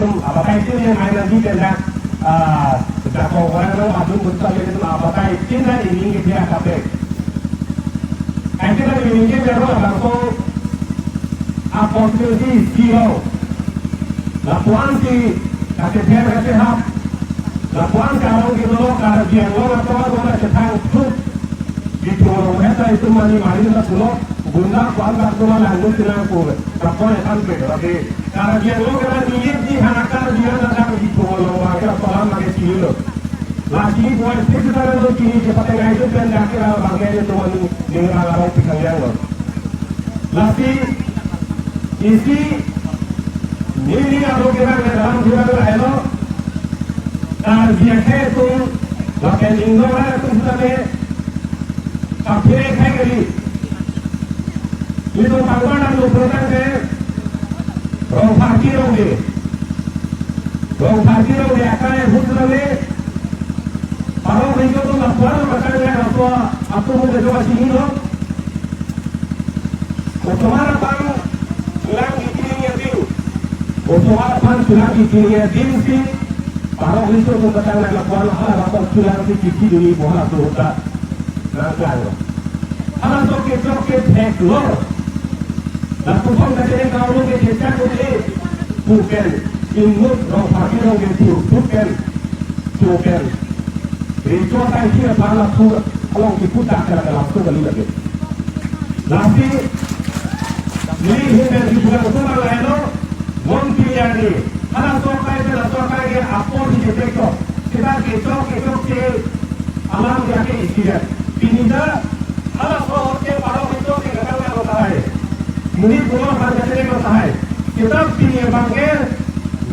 abakai itu yang nanti kena jatuh orang itu adun betul itu abakai cinta ini dia kape. Kita ini dia langsung opportunity zero. Lapuan si kasih dia kasih hap. Lapuan kalau gitu kalau dia atau setang tuh itu itu mani itu pulau guna kuangkat cuma langsung tinangku. Lapuan kan beda lagi. Kalau dia kan di hanakar dia nak di pulau mereka soalan lagi sini. Lagi buat sekitar itu kini cepat yang itu dan akhirnya bagian itu mani orang pisang yang lo. Lagi isi ini aku kira dalam bulan lalu kalau dia itu pakai lingkungan itu sudah akhirnya kayak gini itu pangkalan lu program ke rong parkir akan yang sudah le kalau itu tuh laporan makanya aku mau coba sini loh otomatis bang sulang gini dia otomatis sulang gini dia sih kalau itu tuh kadang laporan atau sulang gini dulu bola tuh udah nangkal kalau toke teklor lalu pun kadang kalau lu kita boleh bukan imut rong parkir gitu bukan itu akan dia balas tuh kalau kita tak ada langsung kali lagi. Tapi ini dari bulan Oktober lalu, mungkin jadi kalau sokai apa di detektor kita ke alam dia ke istirahat. Ini dah kalau sokai baru itu kita kan hoता है. Mungkin pulau harga ini hoता है. Kita pilih bangkit,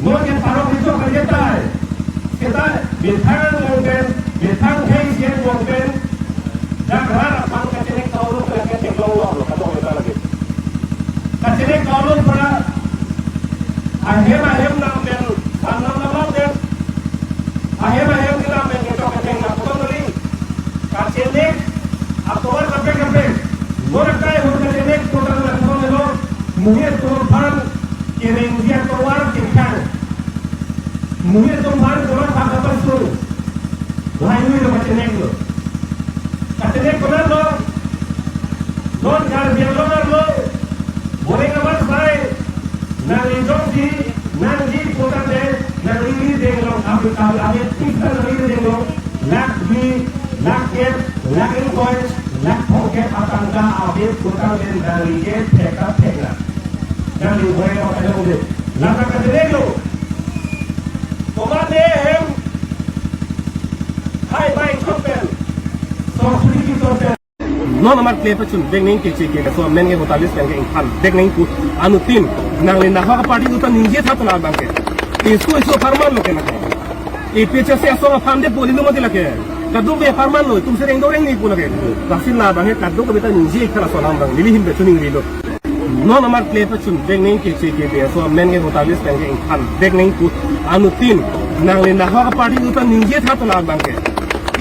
mungkin baru itu kerja है. Kita bintang mungkin bintang kaisian mungkin jangan bangkit ini kalau kerja teknologi atau kita lagi. Kasih kalau pada akhir nampen nampen akhir kita mengetok ketinggalan betul tadi kasih Oktober sampai orang kaya orang ini total langsung itu mungkin turun kirim dia keluar tinggal mungkin turun keluar tak dapat suruh lain itu macam itu kasih benar lo non kerja lo boleh nggak saya nanti joki nanti total deh nanti ini denglo aku tahu ada tiga ini denglo lagi coins lak poket akan dah habis total dari get tekap dari boleh apa yang boleh laka kerja denglo tomat deh hai baik topen so sedikit topen non amat lepas cun deng neng kecil so men ke hotalis yang ke inkan deng neng ku anu tim nang le nah ka party utan ninje था तो ना bangke इसको फरमान लो के ना ये पीछे से असो फांदे बोली लो मत लगे kadung be farman lo तुमसे रेंग दो रेंग नहीं पुला के कासिल ला bangke kadung के बेटा ninje खला सोलाम bang मिली हिम बेचुनिंग रीलो non amat lepas cun deng neng kecil so men ke hotalis yang ke inkan deng neng ku anu tim nang le nah ka party utan ninje था तो ना bangke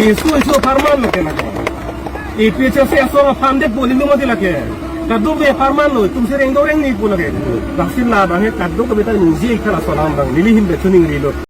इसको फरमान लो के ना ये पीछे से असो फांदे बोली लो मत लगे kadung be farman lo तुमसे रेंग दो रेंग नहीं पुला के कासिल ला bangke kadung के बेटा ninje खला सोलाम bang मिली हिम बेचुनिंग रीलो